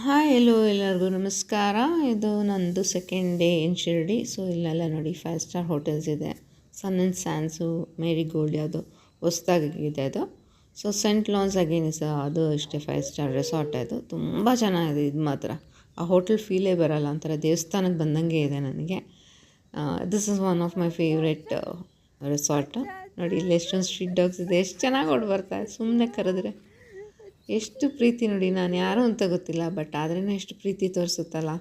Hi ಎಲ್ಲೋ ಎಲ್ಲರಿಗೂ ನಮಸ್ಕಾರ. ಇದು ನಂದು second day in Shirdi. So ಇಲ್ಲೆಲ್ಲ ನೋಡಿ 5 ಸ್ಟಾರ್ ಹೋಟೆಲ್ಸ್ ಇದೆ. ಸನ್ ಆ್ಯಂಡ್ ಸ್ಯಾನ್ಸು, ಮೇರಿಗೋಲ್ಡ್ ಯಾವುದು ಹೊಸ್ದಾಗಿದೆ ಅದು. ಸೊ ಸೆಂಟ್ ಲಾನ್ಸ್ ಅಗೇನ್ ಅದು ಅಷ್ಟೇ 5 ಸ್ಟಾರ್ ರೆಸಾರ್ಟ್. ಅದು ತುಂಬ ಚೆನ್ನಾಗಿದೆ. ಇದು ಮಾತ್ರ ಆ ಹೋಟೆಲ್ ಫೀಲೇ ಬರೋಲ್ಲ, ಒಂಥರ ದೇವಸ್ಥಾನಕ್ಕೆ ಬಂದಂಗೆ ಇದೆ ನನಗೆ. This is one of my favourite resort. ನೋಡಿ ಇಲ್ಲಿ ಎಷ್ಟೊಂದು ಸ್ಟ್ರೀಟ್ ಡಾಗ್ಸ್ ಇದೆ, ಎಷ್ಟು ಚೆನ್ನಾಗಿ ಓಡಿ ಬರ್ತಾರೆ ಸುಮ್ಮನೆ ಕರೆದ್ರೆ. ಎಷ್ಟು ಪ್ರೀತಿ ನೋಡಿ, ನಾನು ಯಾರು ಅಂತ ಗೊತ್ತಿಲ್ಲ, ಬಟ್ ಆದ್ರೇ ಎಷ್ಟು ಪ್ರೀತಿ ತೋರಿಸುತ್ತಲ್ಲ,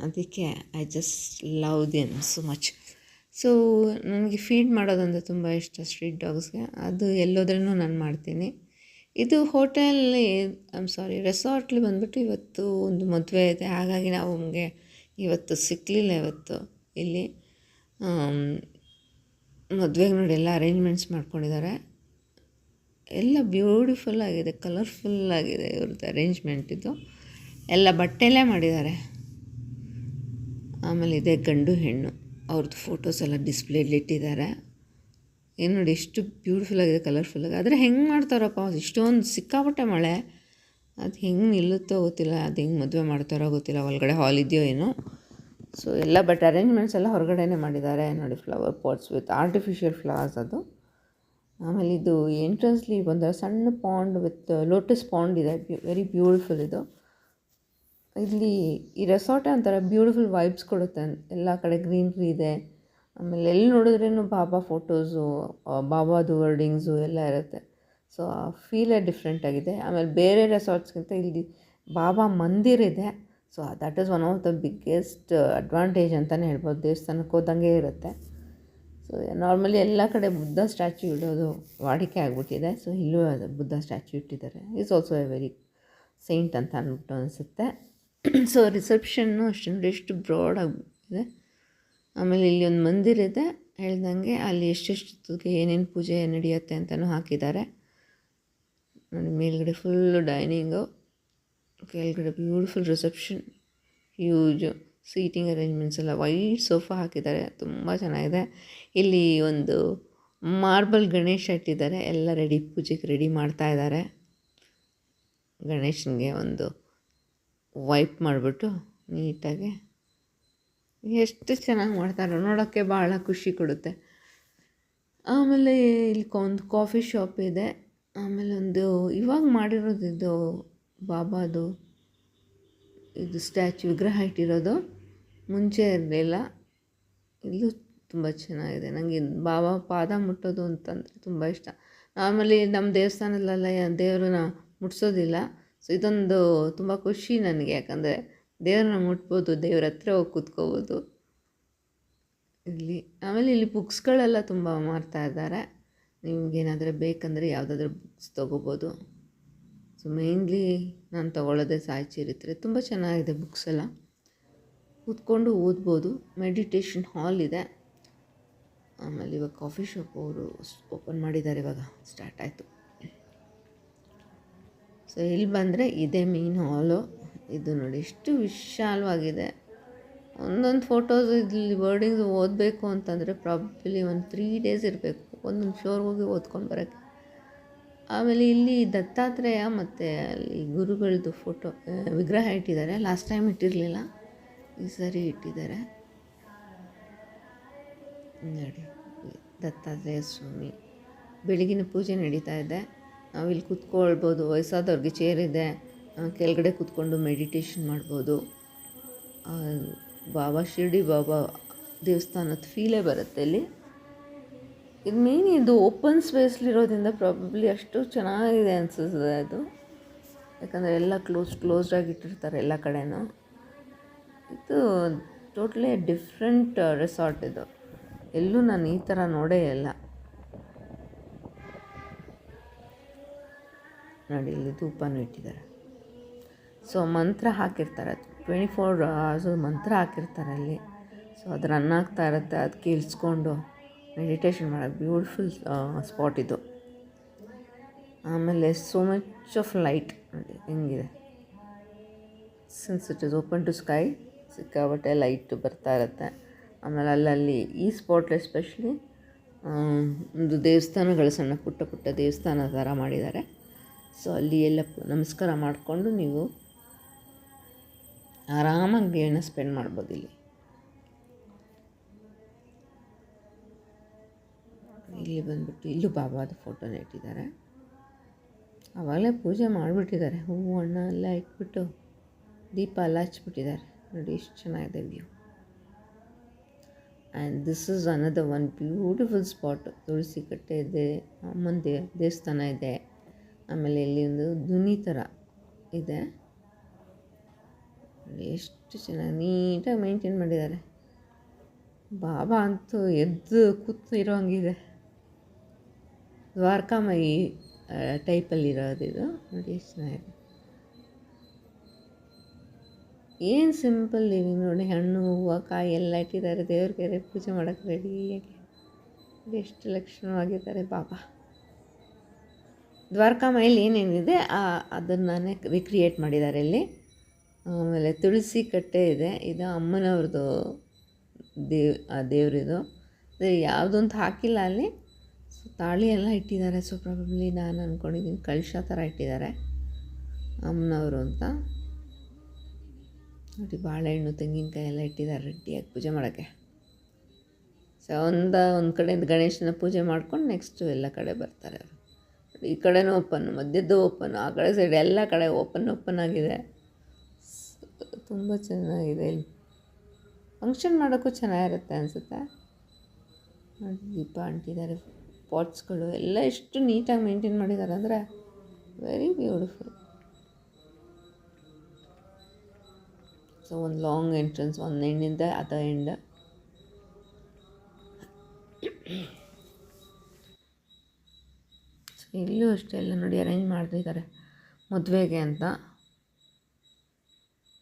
ಅದಕ್ಕೆ I just love them so much. So ನನಗೆ ಫೀಡ್ ಮಾಡೋದಂದರೆ ತುಂಬ ಇಷ್ಟ ಸ್ಟ್ರೀಟ್ ಡಾಗ್ಸ್ಗೆ. ಅದು ಎಲ್ಲೋದ್ರೂ ನಾನು ಮಾಡ್ತೀನಿ. ಇದು ಹೋಟೆಲ್ಲಿ ರೆಸಾರ್ಟ್ಲಿ ಬಂದುಬಿಟ್ಟು ಇವತ್ತು ಒಂದು ಮದುವೆ ಇದೆ, ಹಾಗಾಗಿ ನಾವು ನಮಗೆ ಇವತ್ತು ಸಿಕ್ಕಲಿಲ್ಲ. ಇವತ್ತು ಇಲ್ಲಿ ಮದುವೆಗೆ ನೋಡಿ ಎಲ್ಲ ಅರೇಂಜ್ಮೆಂಟ್ಸ್ ಮಾಡ್ಕೊಂಡಿದ್ದಾರೆ. ಎಲ್ಲ ಬ್ಯೂಟಿಫುಲ್ ಆಗಿದೆ, ಕಲರ್ಫುಲ್ ಆಗಿದೆ ಇವ್ರದ್ದು ಅರೇಂಜ್ಮೆಂಟ್. ಇದು ಎಲ್ಲ ಬಟ್ಟೆಯಲ್ಲೇ ಮಾಡಿದ್ದಾರೆ. ಆಮೇಲೆ ಇದೆ ಗಂಡು ಹೆಣ್ಣು, ಅವ್ರದ್ದು ಫೋಟೋಸ್ ಎಲ್ಲ ಡಿಸ್ಪ್ಲೇಲಿ ಇಟ್ಟಿದ್ದಾರೆ. ಏನು ನೋಡಿ ಎಷ್ಟು ಬ್ಯೂಟಿಫುಲ್ ಆಗಿದೆ, ಕಲರ್ಫುಲ್ಲಾಗಿ. ಆದರೆ ಹೆಂಗೆ ಮಾಡ್ತಾರಪ್ಪ, ಇಷ್ಟೊಂದು ಸಿಕ್ಕಾಪಟ್ಟೆ ಮಳೆ, ಅದು ಹೆಂಗೆ ನಿಲ್ಲುತ್ತೋ ಗೊತ್ತಿಲ್ಲ, ಅದು ಹೆಂಗೆ ಮದುವೆ ಮಾಡ್ತಾರೋ ಗೊತ್ತಿಲ್ಲ, ಒಳಗಡೆ ಹಾಲ್ ಇದೆಯೋ ಏನೋ. ಸೊ ಎಲ್ಲ ಬಟ್ ಅರೇಂಜ್ಮೆಂಟ್ಸ್ ಎಲ್ಲ ಹೊರಗಡೆನೇ ಮಾಡಿದ್ದಾರೆ ನೋಡಿ. Flower pots with artificial flowers ಅದು. ಆಮೇಲೆ ಇದು ಎಂಟ್ರೆನ್ಸ್ಲಿ ಒಂದು ಸಣ್ಣ ಪಾಂಡ್ ವಿತ್ ಲೋಟಸ್ ಪಾಂಡ್ ಇದೆ, ವೆರಿ ಬ್ಯೂಟಿಫುಲ್ ಇದು. ಇಲ್ಲಿ ಈ ರೆಸಾರ್ಟೇ ಒಂಥರ ಬ್ಯೂಟಿಫುಲ್ ವೈಬ್ಸ್ ಕೊಡುತ್ತೆ. ಎಲ್ಲ ಕಡೆ ಗ್ರೀನ್ರಿ ಇದೆ. ಆಮೇಲೆ ಎಲ್ಲಿ ನೋಡಿದ್ರೂ ಬಾಬಾ ಫೋಟೋಸು, ಬಾಬಾದು ವರ್ಡಿಂಗ್ಸು ಎಲ್ಲ ಇರುತ್ತೆ. ಸೊ ಆ ಫೀಲೇ ಡಿಫ್ರೆಂಟ್ ಆಗಿದೆ. ಆಮೇಲೆ ಬೇರೆ ರೆಸಾರ್ಟ್ಸ್ಗಿಂತ ಇಲ್ಲಿ ಬಾಬಾ ಮಂದಿರ ಇದೆ. So that is one of the biggest advantage ಅಂತಲೇ ಹೇಳ್ಬೋದು. ದೇವಸ್ಥಾನಕ್ಕೆ ಹೋದಂಗೆ ಇರುತ್ತೆ. ಸೊ ನಾರ್ಮಲಿ ಎಲ್ಲ ಕಡೆ ಬುದ್ಧ ಸ್ಟ್ಯಾಚ್ಯೂ ಇಡೋದು ವಾಡಿಕೆ ಆಗಿಬಿಟ್ಟಿದೆ. ಸೊ ಇಲ್ಲೂ ಅದು ಬುದ್ಧ ಸ್ಟ್ಯಾಚ್ಯೂ ಇಟ್ಟಿದ್ದಾರೆ. Is also A very Saint ಅಂತ ಅಂದ್ಬಿಟ್ಟು ಅನಿಸುತ್ತೆ. ಸೊ ರಿಸೆಪ್ಷನ್ನು ಅಷ್ಟು ನೋಡಿ ಎಷ್ಟು ಬ್ರಾಡಾಗಿದೆ. ಆಮೇಲೆ ಇಲ್ಲಿ ಒಂದು ಮಂದಿರ ಇದೆ ಹೇಳ್ದಂಗೆ, ಅಲ್ಲಿ ಎಷ್ಟೆಷ್ಟಕ್ಕೆ ಏನೇನು ಪೂಜೆ ನಡೆಯುತ್ತೆ ಅಂತಲೂ ಹಾಕಿದ್ದಾರೆ ನೋಡಿ. ಮೇಲ್ಗಡೆ ಫುಲ್ಲು ಡೈನಿಂಗು, ಕೆಳಗಡೆ beautiful reception, huge seating arrangements ಎಲ್ಲ, ವೈಟ್ ಸೋಫಾ ಹಾಕಿದ್ದಾರೆ, ತುಂಬ ಚೆನ್ನಾಗಿದೆ. ಇಲ್ಲಿ ಒಂದು ಮಾರ್ಬಲ್ ಗಣೇಶ ಇಟ್ಟಿದ್ದಾರೆ, ಎಲ್ಲ ರೆಡಿ, ಪೂಜೆಗೆ ರೆಡಿ ಮಾಡ್ತಾ ಇದ್ದಾರೆ. ಗಣೇಶನಿಗೆ ಒಂದು ವೈಪ್ ಮಾಡಿಬಿಟ್ಟು ನೀಟಾಗಿ ಎಷ್ಟು ಚೆನ್ನಾಗಿ ಮಾಡ್ತಾರೆ, ನೋಡೋಕ್ಕೆ ಭಾಳ ಖುಷಿ ಕೊಡುತ್ತೆ. ಆಮೇಲೆ ಇಲ್ಲಿ ಒಂದು ಕಾಫಿ ಶಾಪ್ ಇದೆ. ಆಮೇಲೆ ಒಂದು ಇವಾಗ ಮಾಡಿರೋದು ಇದು ಬಾಬಾದು ಇದು ಸ್ಟ್ಯಾಚ್ಯೂ, ವಿಗ್ರಹ ಇಟ್ಟಿರೋದು, ಮುಂಚೆ ಇರಲಿಲ್ಲ. ಇಲ್ಲೂ ತುಂಬ ಚೆನ್ನಾಗಿದೆ. ನನಗೆ ಬಾಬಾ ಪಾದ ಮುಟ್ಟೋದು ಅಂತಂದರೆ ತುಂಬ ಇಷ್ಟ. ನಾರ್ಮಲಿ ನಮ್ಮ ದೇವಸ್ಥಾನದಲ್ಲೆಲ್ಲ ದೇವ್ರನ್ನ ಮುಟ್ಸೋದಿಲ್ಲ. ಸೊ ಇದೊಂದು ತುಂಬ ಖುಷಿ ನನಗೆ, ಯಾಕಂದರೆ ದೇವ್ರನ್ನ ಮುಟ್ಬೋದು, ದೇವ್ರ ಹತ್ರ ಹೋಗಿ ಕೂತ್ಕೋಬೋದು ಇಲ್ಲಿ. ಆಮೇಲೆ ಇಲ್ಲಿ ಬುಕ್ಸ್ಗಳೆಲ್ಲ ತುಂಬ ಮಾರ್ತಾ ಇದ್ದಾರೆ. ನಿಮಗೇನಾದರೂ ಬೇಕಂದರೆ ಯಾವುದಾದ್ರೂ ಬುಕ್ಸ್ ತೊಗೋಬೋದು. ಸೊ ಮೇಯ್ನ್ಲಿ ನಾನು ತೊಗೊಳ್ಳೋದೇ ಸಾಯಿ ಚರಿತ್ರೆ. ತುಂಬ ಚೆನ್ನಾಗಿದೆ ಬುಕ್ಸ್ ಎಲ್ಲ, ಕೂತ್ಕೊಂಡು ಓದ್ಬೋದು. ಮೆಡಿಟೇಷನ್ ಹಾಲ್ ಇದೆ. ಆಮೇಲೆ ಇವಾಗ ಕಾಫಿ ಶಾಪ್ ಅವರು ಓಪನ್ ಮಾಡಿದ್ದಾರೆ, ಇವಾಗ ಸ್ಟಾರ್ಟ್ ಆಯಿತು. ಸೊ ಇಲ್ಲಿ ಬಂದರೆ ಇದೇ ಮೇನ್ ಹಾಲು. ಇದು ನೋಡಿ ಎಷ್ಟು ವಿಶಾಲವಾಗಿದೆ. ಒಂದೊಂದು ಫೋಟೋಸ್ ಇಲ್ಲಿ ವರ್ಡಿಂಗ್ಸ್ ಓದಬೇಕು ಅಂತಂದರೆ ಪ್ರಾಬಬ್ಲಿ ಒಂದು 3 days ಇರಬೇಕು, ಒಂದೊಂದು ಫ್ಲೋರ್ಗೆ ಹೋಗಿ ಓದ್ಕೊಂಡು ಬರೋಕ್ಕೆ. ಆಮೇಲೆ ಇಲ್ಲಿ ದತ್ತಾತ್ರೇಯ ಮತ್ತು ಅಲ್ಲಿ ಗುರುಗಳದ್ದು ಫೋಟೋ ವಿಗ್ರಹ ಇಟ್ಟಿದ್ದಾರೆ. ಲಾಸ್ಟ್ ಟೈಮ್ ಇಟ್ಟಿರಲಿಲ್ಲ, ಈ ಸರಿ ಇಟ್ಟಿದ್ದಾರೆ ನೋಡಿ. ದತ್ತಾತ್ರೇಯ ಸ್ವಾಮಿ ಬೆಳಗಿನ ಪೂಜೆ ನಡೀತಾ ಇದೆ. ನಾವಿಲ್ಲಿ ಕೂತ್ಕೊಳ್ಬೋದು, ವಯಸ್ಸಾದವ್ರಿಗೆ ಚೇರ್ ಇದೆ, ಕೆಳಗಡೆ ಕೂತ್ಕೊಂಡು ಮೆಡಿಟೇಷನ್ ಮಾಡ್ಬೋದು. ಬಾಬಾ ಶಿರ್ಡಿ ಬಾಬಾ ದೇವಸ್ಥಾನದ ಫೀಲೇ ಬರುತ್ತೆ ಇಲ್ಲಿ. ಇದು ಮೇನ್ ಇದು ಓಪನ್ ಸ್ಪೇಸ್ಲಿರೋದ್ರಿಂದ ಪ್ರಾಬಬ್ಲಿ ಅಷ್ಟು ಚೆನ್ನಾಗಿದೆ ಅನಿಸುತ್ತದೆ ಅದು, ಯಾಕಂದರೆ ಎಲ್ಲ ಕ್ಲೋಸ್ಡ್ ಆಗಿಟ್ಟಿರ್ತಾರೆ ಎಲ್ಲ ಕಡೆನೂ. ಇದು ಟೋಟ್ಲಿ ಡಿಫ್ರೆಂಟ್ ರೆಸಾರ್ಟ್ ಇದು, ಎಲ್ಲೂ ನಾನು ಈ ಥರ ನೋಡೇ ಇಲ್ಲ ನೋಡಿ. ಇಲ್ಲಿ ಧೂಪನೂ ಇಟ್ಟಿದ್ದಾರೆ. ಸೊ ಮಂತ್ರ ಹಾಕಿರ್ತಾರೆ, 24 hours ಮಂತ್ರ ಹಾಕಿರ್ತಾರೆ ಅಲ್ಲಿ. ಸೊ ಅದು ರನ್ ಆಗ್ತಾ ಇರುತ್ತೆ, ಅದು ಕೇಳಿಸ್ಕೊಂಡು ಮೆಡಿಟೇಷನ್ ಮಾಡೋದು ಬ್ಯೂಟಿಫುಲ್ ಸ್ಪಾಟ್ ಇದು. ಆಮೇಲೆ ಸೋ ಮಚ್ ಆಫ್ ಲೈಟ್ ನೋಡಿ ಹೆಂಗಿದೆ. Since it is open to sky, ಸಿಕ್ಕಾಬಟ್ಟೆ ಲೈಟ್ ಬರ್ತಾ ಇರುತ್ತೆ. ಆಮೇಲೆ ಅಲ್ಲಲ್ಲಿ ಈ ಸ್ಪಾಟ್ ಎಸ್ಪೆಷಲಿ ಒಂದು ದೇವಸ್ಥಾನಗಳು, ಸಣ್ಣ ಪುಟ್ಟ ದೇವಸ್ಥಾನ ಥರ ಮಾಡಿದ್ದಾರೆ. ಸೊ ಅಲ್ಲಿ ಎಲ್ಲ ನಮಸ್ಕಾರ ಮಾಡಿಕೊಂಡು ನೀವು ಆರಾಮಾಗಿ ಡೇನ ಸ್ಪೆಂಡ್ ಮಾಡ್ಬೋದು ಇಲ್ಲಿ. ಇಲ್ಲಿ ಬಂದುಬಿಟ್ಟು ಇಲ್ಲೂ ಬಾಬಾದ ಫೋಟೋನ ಇಟ್ಟಿದ್ದಾರೆ. ಆವಾಗಲೇ ಪೂಜೆ ಮಾಡಿಬಿಟ್ಟಿದ್ದಾರೆ, ಹೂವು ಹಣ್ಣು ಎಲ್ಲ ಇಟ್ಬಿಟ್ಟು ದೀಪ ಎಲ್ಲ ಹಚ್ಬಿಟ್ಟಿದ್ದಾರೆ. ನೋಡಿ ಎಷ್ಟು ಚೆನ್ನಾಗಿದೆ view. And this is another one beautiful spot. ತುಳಸಿ ಕಟ್ಟೆ ಇದೆ, ಅಮ್ಮನ ದೇವಸ್ಥಾನ ಇದೆ, ಆಮೇಲೆ ಇಲ್ಲಿ ಒಂದು ಧ್ವನಿ ಥರ ಇದೆ. ಎಷ್ಟು ಚೆನ್ನಾಗಿ ನೀಟಾಗಿ ಮೇಂಟೈನ್ ಮಾಡಿದ್ದಾರೆ. ಬಾಬಾ ಅಂತೂ ಎದ್ದು ಕೂತು ಇರೋ ಹಂಗಿದೆ. ದ್ವಾರಕಾಮಯಿ ಟೈಪಲ್ಲಿರೋದಿದು. ನೋಡಿ ಎಷ್ಟು ಚೆನ್ನಾಗಿದೆ. ಏನು ಸಿಂಪಲ್ ಲಿವಿಂಗ್ ನೋಡಿ. ಹಣ್ಣು ಹೂವು ಕಾಯಿ ಎಲ್ಲ ಇಟ್ಟಿದ್ದಾರೆ. ದೇವ್ರ ಕೆರೆ ಪೂಜೆ ಮಾಡೋಕ್ಕೆ ರೆಡಿಯಾಗಿ ಎಷ್ಟು ಲಕ್ಷಣವಾಗಿದ್ದಾರೆ ಬಾಬಾ. ದ್ವಾರಕಾಮಯಲ್ಲಿ ಏನೇನಿದೆ ಅದನ್ನೇ ರಿಕ್ರಿಯೇಟ್ ಮಾಡಿದ್ದಾರೆ ಇಲ್ಲಿ. ಆಮೇಲೆ ತುಳಸಿ ಕಟ್ಟೆ ಇದೆ, ಇದು ಅಮ್ಮನವ್ರದ್ದು ದೇವರಿದು. ಯಾವುದೂ ಅಂತ ಹಾಕಿಲ್ಲ ಅಲ್ಲಿ. ಸೊ ತಾಳಿ ಎಲ್ಲ ಇಟ್ಟಿದ್ದಾರೆ. ಸೊ ಪ್ರಾಬಬ್ಲಿ ನಾನು ಅಂದ್ಕೊಂಡಿದ್ದೀನಿ ಕಳಶ ಥರ ಇಟ್ಟಿದ್ದಾರೆ ಅಮ್ಮನವರು ಅಂತ. ನೋಡಿ ಬಾಳೆಹಣ್ಣು ತೆಂಗಿನಕಾಯಿ ಎಲ್ಲ ಇಟ್ಟಿದ್ದಾರೆ ರೆಡಿಯಾಗಿ ಪೂಜೆ ಮಾಡೋಕ್ಕೆ. ಸೊ ಒಂದು ಕಡೆಯಿಂದ ಗಣೇಶನ ಪೂಜೆ ಮಾಡ್ಕೊಂಡು ನೆಕ್ಸ್ಟು ಎಲ್ಲ ಕಡೆ ಬರ್ತಾರೆ ಅವರು. ಈ ಕಡೆನೂ ಓಪನ್, ಮಧ್ಯದ್ದು ಓಪನ್, ಆ ಕಡೆ ಸೈಡ್ ಎಲ್ಲ ಕಡೆ ಓಪನ್ ಆಗಿದೆ. ತುಂಬ ಚೆನ್ನಾಗಿದೆ. ಇಲ್ಲಿ ಫಂಕ್ಷನ್ ಮಾಡೋಕ್ಕೂ ಚೆನ್ನಾಗಿರುತ್ತೆ ಅನಿಸುತ್ತೆ. ನೋಡಿ ದೀಪ ಅಂಟಿದ್ದಾರೆ, ಪಾಟ್ಸ್ಗಳು ಎಲ್ಲ ಎಷ್ಟು ನೀಟಾಗಿ ಮೇಂಟೈನ್ ಮಾಡಿದ್ದಾರೆ ಅಂದರೆ ವೆರಿ ಬ್ಯೂಟಿಫುಲ್. ಸೊ ಒಂದು ಲಾಂಗ್ ಎಂಟ್ರೆನ್ಸ್, ಒಂದು ಎಂಡಿಂದ ಅದ ಎಂಡ್. ಸೊ ಇಲ್ಲೂ ಅಷ್ಟೇ ಎಲ್ಲ ನೋಡಿ ಅರೇಂಜ್ ಮಾಡ್ತಿದ್ದಾರೆ ಮದುವೆಗೆ ಅಂತ.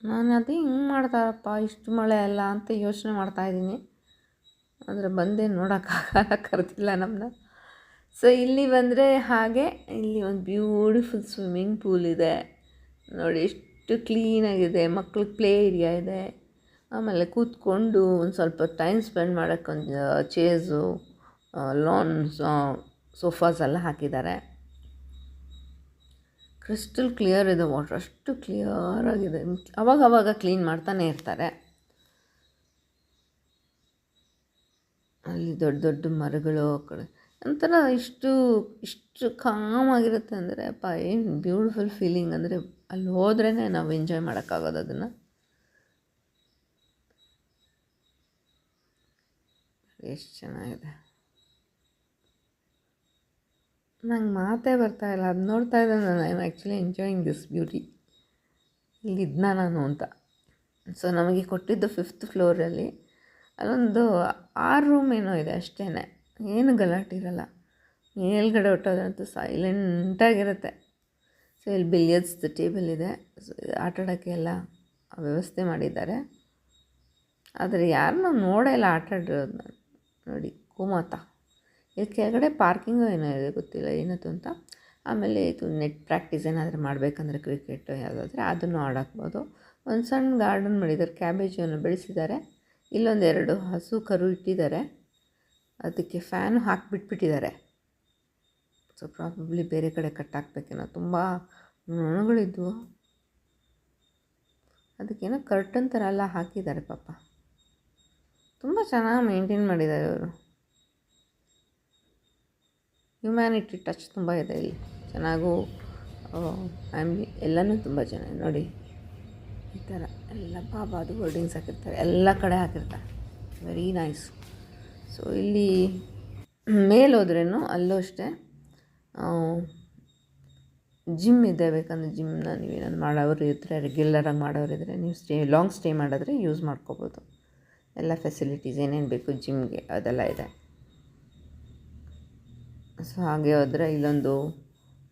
ನಾನು ಅದೇ ಹಿಂಗೆ ಮಾಡ್ತಾರಪ್ಪ ಇಷ್ಟು ಮಳೆ ಅಲ್ಲ ಅಂತ ಯೋಚನೆ ಮಾಡ್ತಾಯಿದ್ದೀನಿ. ಆದರೆ ಬಂದೇ ನೋಡೋಕ್ಕಾಗಲ್ಲ, ಕರೆದಿಲ್ಲ ನಮ್ಮನ್ನ. ಸೊ ಇಲ್ಲಿ ಬಂದರೆ ಹಾಗೆ ಇಲ್ಲಿ ಒಂದು ಬ್ಯೂಟಿಫುಲ್ ಸ್ವಿಮ್ಮಿಂಗ್ ಪೂಲ್ ಇದೆ ನೋಡಿ. ಎಷ್ಟು ಕ್ಲೀನಾಗಿದೆ. ಮಕ್ಳಿಗೆ ಪ್ಲೇ ಏರಿಯಾ ಇದೆ. ಆಮೇಲೆ ಕೂತ್ಕೊಂಡು ಒಂದು ಸ್ವಲ್ಪ ಟೈಮ್ ಸ್ಪೆಂಡ್ ಮಾಡೋಕ್ಕೊಂದು ಚೇರ್ಸು, ಲಾನ್ ಸೋಫಾಸ್ ಎಲ್ಲ ಹಾಕಿದ್ದಾರೆ. ಕ್ರಿಸ್ಟಲ್ ಕ್ಲಿಯರ್ ಇದೆ ವಾಟರ್, ಅಷ್ಟು ಕ್ಲಿಯರಾಗಿದೆ. ಅವಾಗವಾಗ ಕ್ಲೀನ್ ಮಾಡ್ತಾನೆ ಇರ್ತಾರೆ. ಅಲ್ಲಿ ದೊಡ್ಡ ದೊಡ್ಡ ಮರಗಳು ಆ ಕಡೆ ಒಂಥರ ಇಷ್ಟು ಕಾಮಾಗಿರುತ್ತೆ ಅಂದರೆ ಅಪ್ಪ ಏನು ಬ್ಯೂಟಿಫುಲ್ ಫೀಲಿಂಗ್. ಅಂದರೆ ಅಲ್ಲಿ ಹೋದ್ರೇ ನಾವು ಎಂಜಾಯ್ ಮಾಡೋಕ್ಕಾಗೋದು ಅದನ್ನು. ಎಷ್ಟು ಚೆನ್ನಾಗಿದೆ. ನಂಗೆ ಮಾತೇ ಬರ್ತಾಯಿಲ್ಲ, ಅದು ನೋಡ್ತಾ ಇದ್ದೆ ನಾನು. I am actually enjoying this beauty. ಇಲ್ಲಿದ್ನ ನಾನು ಅಂತ. ಸೊ ನಮಗೆ ಕೊಟ್ಟಿದ್ದು 5th ಫ್ಲೋರಲ್ಲಿ. ಅಲ್ಲೊಂದು 6 ರೂಮ್ ಏನೋ ಇದೆ ಅಷ್ಟೇ, ಏನು ಗಲಾಟೆ ಇರಲ್ಲ. ಮೇಲ್ಗಡೆ ಹೊಟ್ಟೋದ್ರಂತೂ ಸೈಲೆಂಟಾಗಿರುತ್ತೆ. ಸೊ ಇಲ್ಲಿ ಬಿಲಿಯರ್ಡ್ಸ್ ಟೇಬಲ್ ಇದೆ. ಸೊ ಆಟಾಡೋಕ್ಕೆ ಎಲ್ಲ ವ್ಯವಸ್ಥೆ ಮಾಡಿದ್ದಾರೆ. ಆದರೆ ಯಾರನ್ನೂ ನೋಡೇ ಇಲ್ಲ ಆಟಾಡಿರೋದು ನೋಡಿ. ಗೋಮಾತಾ ಇಲ್ಲಿ ಕೆಳಗಡೆ ಪಾರ್ಕಿಂಗು ಏನೋ ಇದೆ, ಗೊತ್ತಿಲ್ಲ ಏನದು ಅಂತ. ಆಮೇಲೆ ಇದು ನೆಟ್ ಪ್ರಾಕ್ಟೀಸ್ ಏನಾದರೂ ಮಾಡಬೇಕಂದ್ರೆ ಕ್ರಿಕೆಟು ಯಾವುದಾದ್ರೆ ಅದನ್ನು ಆಡಾಕ್ಬೋದು. ಒಂದು ಸಣ್ಣ ಗಾರ್ಡನ್ ಮಾಡಿದ್ದಾರೆ, ಕ್ಯಾಬೇಜನ್ನು ಬೆಳೆಸಿದ್ದಾರೆ. ಇಲ್ಲೊಂದು 2 ಹಸು ಕರು ಇಟ್ಟಿದ್ದಾರೆ. ಅದಕ್ಕೆ ಫ್ಯಾನು ಹಾಕಿಬಿಟ್ಬಿಟ್ಟಿದ್ದಾರೆ. ಸೊ ಪ್ರಾಬಬ್ಲಿ ಬೇರೆ ಕಡೆ ಕಟ್ಟಾಕಬೇಕೇನೋ. ತುಂಬ ನೊಣಗಳಿದ್ವು, ಅದಕ್ಕೇನೋ ಕರ್ಟನ್ ಥರ ಎಲ್ಲ ಹಾಕಿದ್ದಾರೆ ಪಾಪ. ತುಂಬ ಚೆನ್ನಾಗಿ ಮೇಂಟೈನ್ ಮಾಡಿದ್ದಾರೆ ಇವರು. ಹ್ಯುಮ್ಯಾನಿಟಿ ಟಚ್ ತುಂಬ ಇದೆ ಇಲ್ಲಿ. ಚೆನ್ನಾಗೂ ಫ್ಯಾಮಿಲಿ ಎಲ್ಲನೂ ತುಂಬ ಚೆನ್ನಾಗಿ ನೋಡಿ. ಈ ಥರ ಎಲ್ಲ ಬಾಬಾದು ವರ್ಡಿಂಗ್ಸ್ ಹಾಕಿರ್ತಾರೆ, ಎಲ್ಲ ಕಡೆ ಹಾಕಿರ್ತಾರೆ. Very nice. ಸೊ ಇಲ್ಲಿ ಮೇಲೆ ಹೋದ್ರೇನು ಅಲ್ಲೂ ಅಷ್ಟೇ ಜಿಮ್ ಇದೆ. ಬೇಕಂದರೆ ಜಿಮ್ನ ನೀವೇನಾದ್ರು ಮಾಡೋರು ಇದ್ದರೆ, ರೆಗ್ಯುಲರಾಗಿ ಮಾಡೋರಿದ್ದರೆ ನೀವು ಲಾಂಗ್ ಸ್ಟೇ ಮಾಡಿದ್ರೆ ಯೂಸ್ ಮಾಡ್ಕೋಬೋದು. ಎಲ್ಲ ಫೆಸಿಲಿಟೀಸ್ ಏನೇನು ಬೇಕು ಜಿಮ್ಗೆ ಅದೆಲ್ಲ ಇದೆ. ಸೊ ಹಾಗೆ ಹೋದರೆ ಇಲ್ಲೊಂದು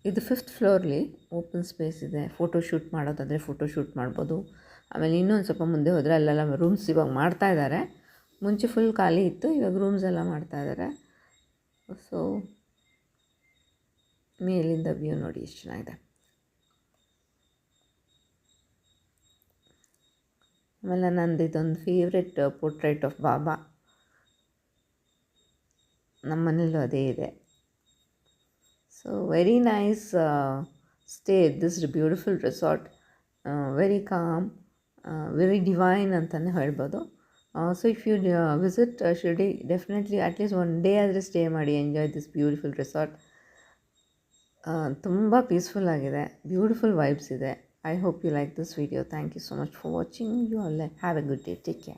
ಇದು 5th ಫ್ಲೋರ್ಲಿ ಓಪನ್ ಸ್ಪೇಸ್ ಇದೆ. ಫೋಟೋಶೂಟ್ ಮಾಡೋದಾದರೆ ಫೋಟೋಶೂಟ್ ಮಾಡ್ಬೋದು. ಆಮೇಲೆ ಇನ್ನೊಂದು ಸ್ವಲ್ಪ ಮುಂದೆ ಹೋದರೆ ಅಲ್ಲೆಲ್ಲ ರೂಮ್ಸ್ ಇವಾಗ ಮಾಡ್ತಾಯಿದ್ದಾರೆ. ಮುಂಚೆ ಫುಲ್ ಖಾಲಿ ಇತ್ತು, ಇವಾಗ ರೂಮ್ಸ್ ಎಲ್ಲ ಮಾಡ್ತಾಯಿದ್ದಾರೆ. ಸೊ ಮೇಲಿಂದ ವ್ಯೂ ನೋಡಿ ಎಷ್ಟು ಚೆನ್ನಾಗಿದೆ. ಆಮೇಲೆ ನಂದು ಇದೊಂದು ಫೇವ್ರೆಟ್ ಪೋರ್ಟ್ರೇಟ್ ಆಫ್ ಬಾಬಾ. ನಮ್ಮ ಮನೇಲೂ ಅದೇ ಇದೆ. So very nice stay this beautiful resort. Very calm very divine ಅಂತಲೇ ಹೇಳ್ಬೋದು. So if you visit Shirdi, definitely at least one day ಆದರೆ ಸ್ಟೇ ಮಾಡಿ, ಎಂಜಾಯ್ ದಿಸ್ ಬ್ಯೂಟಿಫುಲ್ ರೆಸಾರ್ಟ್. ತುಂಬ ಪೀಸ್ಫುಲ್ ಆಗಿದೆ, ಬ್ಯೂಟಿಫುಲ್ ವೈಬ್ಸ್ ಇದೆ. I hope you like this video. Thank you so much for watching. You all have a good day. Take care.